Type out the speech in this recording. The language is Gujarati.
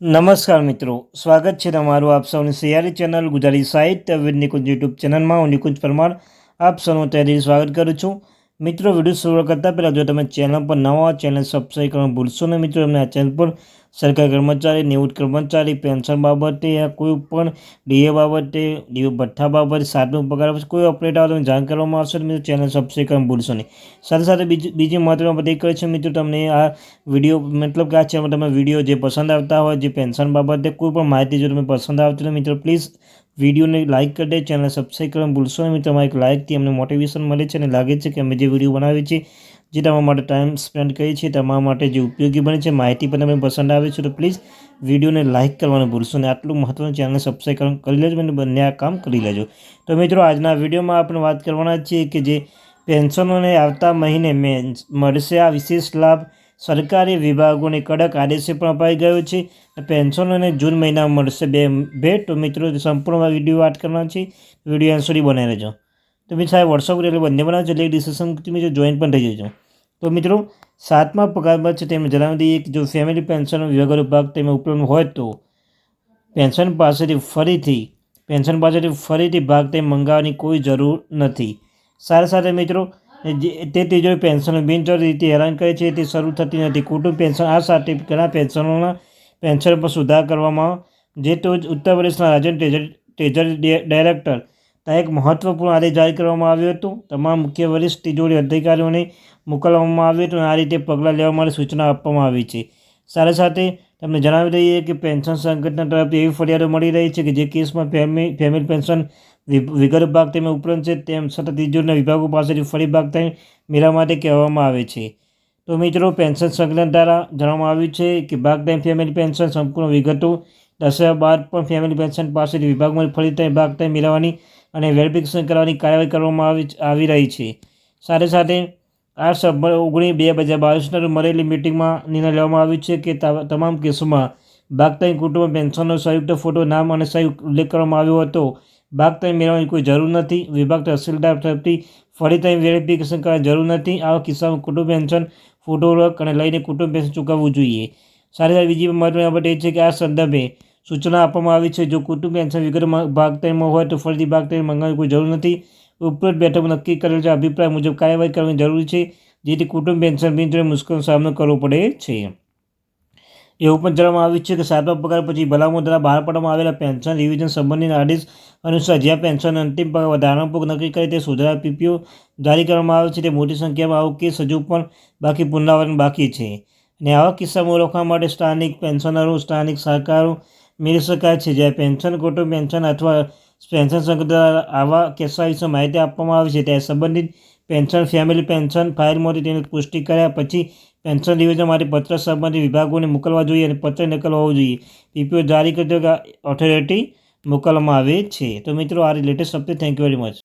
નમસ્કાર મિત્રો, સ્વાગત છે તમારું આપ સૌની સૈયારી ચેનલ ગુજરાતી સાહિત્ય વિદ નિકુંજ યુટ્યુબ ચેનલમાં. હું નિકુંજ પરમાર આપ સૌનું તહેથી સ્વાગત કરું છું. મિત્રો, વિડીયો શરૂ કરતાં પહેલાં જો તમે ચેનલ પર નવા ચેનલ સબસ્ક્રાઈબ કરવાનું ભૂલશો નહીં. મિત્રો, અમને આ ચેનલ પર સરકારી કર્મચારી, નિવૃત્ત કર્મચારી, પેન્શન બાબતે યા કોઈ પણ ડીએ બાબતે, ડીએ ભથ્થા બાબતે, સાતમું પગાર બાબતે કોઈ અપડેટ આવે તો જાણ કરવામાં આવશે. મિત્રો, ચેનલ સબસ્ક્રાઈબ કરવાનું ભૂલશો નહીં. સાથે સાથે બીજી મહત્વની બાબત એ કહે છે મિત્રો, તમને આ વિડીયો મતલબ કે આ ચેનલ તમે વિડીયો જે પસંદ આવતા હોય, જે પેન્શન બાબતે કોઈ પણ માહિતી જો તમે પસંદ આવતી હોય મિત્રો, પ્લીઝ વિડીયોને લાઇક કરી દે, ચેનલ સબસ્ક્રાઈબ કરવાનું ભૂલશો નહીં. મિત્રો, તમારી એક લાઇકથી અમને મોટિવેશન મળે છે અને લાગે છે કે અમે જે વિડીયો બનાવીએ છીએ, જે તમારા માટે ટાઈમ સ્પેન્ડ કરીએ છીએ, તમારા માટે જે ઉપયોગી બને છે, માહિતી પણ તમને પસંદ આવે છે, તો પ્લીઝ વિડીયોને લાઇક કરવાનું ભૂલશો નહીં. આટલું મહત્ત્વનું ચેનલને સબસ્ક્રાઈબ કરી લેજો અને બંને આ કામ કરી લેજો. તો મિત્રો, આજના વિડીયોમાં આપણે વાત કરવાના છીએ કે જે પેન્શનોને આવતા મહિને મળશે આ વિશેષ લાભ. સરકારી વિભાગોને કડક આદેશ પણ અપાઈ ગયો છે. પેન્શનોને જૂન મહિનામાં મળશે ભેટ. તો મિત્રો, સંપૂર્ણ વિડીયો વાત કરવાના છે. વિડીયો અંત સુધી બનાવી રહેજો. તો મિત્રો, સાહેબ વોટ્સઅપ એટલે બંને બનાવજો એટલે ડિસ્કશન મિત્રો જોઈન પણ થઈ જજો. તો મિત્રો, સાતમા પગાર બાદ છે તેમને જણાવી દઈએ કે જો ફેમિલી પેન્શન વિભાગનો ભાગ તેમાં ઉપલબ્ધ હોય તો પેન્શન પાસેથી ફરીથી ભાગ તે મંગાવવાની કોઈ જરૂર નથી. સાથે મિત્રો, તે તિજોરી પેન્શન બિનજરૂરી રીતે હેરાન કરે છે તે શરૂ થતી નથી. કુટુંબ પેન્શન આ સાથે ઘણા પેન્શન પર સુધાર કરવામાં જે તો ઉત્તર પ્રદેશના રાજ્ય ટ્રેઝરી ડાયરેક્ટર એક મહત્વપૂર્ણ આદેશ જારી કરવામાં આવ્યો હતો. તમામ મુખ્ય વરિષ્ઠ તિજોરી અધિકારીઓને મોકલવામાં આવ્યું હતું અને આ રીતે પગલાં લેવા માટે સૂચના આપવામાં આવી છે. સાથે તમને જણાવી દઈએ કે પેન્શન સંગઠન તરફથી એવી ફરિયાદો મળી રહી છે કે જે કેસમાં ફેમિલી પેન્શન વિગત ભાગ તેમાં ઉપલબ્ધ છે તેમ છતાં તિજોરીના વિભાગો પાસેથી ફરી ભાગ તેમ મેળવવા માટે કહેવામાં આવે છે. તો મિત્રો, પેન્શન સંગઠન દ્વારા જણાવવામાં આવ્યું છે કે ભાગ ટાઈમ ફેમિલી પેન્શન સંપૂર્ણ વિગતો દર્શાવ્યા બાદ પણ ફેમિલી પેન્શન પાસેથી વિભાગમાં ફરી ટાઈમ ભાગ ટાઈમ મેળવવાની અને વેરિફિકેશન કરવાની કાર્યવાહી કરવામાં આવી રહી છે. સાથે આ સપ્ટેમ્બર 19, 2022 મળેલી મિટિંગમાં નિર્ણય લેવામાં આવ્યો છે કે તમામ કેસોમાં ભાગ ટાઈમ કુટુંબ પેન્શનનો સંયુક્ત ફોટો, નામ અને સહી ઉલ્લેખ કરવામાં આવ્યો હતો. ભાગ ટાઈમ મેળવવાની કોઈ જરૂર નથી. વિભાગ તહસીલદાર તરફથી ફરી ટાઈમ વેરિફિકેશન કરવાની જરૂર નથી. આવા કિસ્સામાં કુટુંબ પેન્શન ફોટો અને લઈને કુટુંબ પેન્શન ચૂકવવું જોઈએ. સાથે બીજી મહત્વની બાબત એ છે કે આ સંદર્ભે સૂચના આપવામાં આવી છે જો કુટુંબ પેન્શન વિગત ભાગ ટાઈમમાં હોય તો ફરીથી ભાગ ટાઈમ મંગાવવાની કોઈ જરૂર નથી. ઉપરોક્ત બેઠકમાં નક્કી કરેલ અભિપ્રાય મુજબ કાર્યવાહી કરવાની જરૂરી છે જેથી કુટુંબ પેન્શન બિનજરૂરી મુશ્કેલીનો સામનો કરવો પડે છે. એવું પણ જણાવવામાં આવ્યું છે કે સાતમા પગાર પછી ભલામણો દ્વારા બહાર પાડવામાં આવેલા પેન્શન રિવિઝન સંબંધિત આદેશ અનુસાર જ્યાં પેન્શન અંતિમ પગાર વધારાનો ભોગ નક્કી કરે તે સુધારા પીપીઓ જારી કરવામાં આવે છે. તે મોટી સંખ્યામાં આવો કેસ હજુ પણ પુનરાવર્તન બાકી છે અને આવા કિસ્સામાં ઓળખવા માટે સ્થાનિક પેન્શનરો, સ્થાનિક સહકારો મેળવી શકાય છે. જ્યારે પેન્શન કુટુંબ પેન્શન અથવા પેન્શન સંઘ દ્વારા આવા કિસ્સા વિશે માહિતી આપવામાં આવે છે ત્યારે સંબંધિત પેન્શન ફેમિલી પેન્શન ફાઇલમાંથી તેની પુષ્ટિ કર્યા પછી પેન્શન રિવિઝન માટે પત્ર સંબંધિત વિભાગોને મોકલવા જોઈએ અને પત્ર નકલ હોવો જોઈએ. પીપીઓ જારી કરતી ઓથોરિટી મોકલવામાં આવે છે. તો મિત્રો, આ latest update. Thank you very much.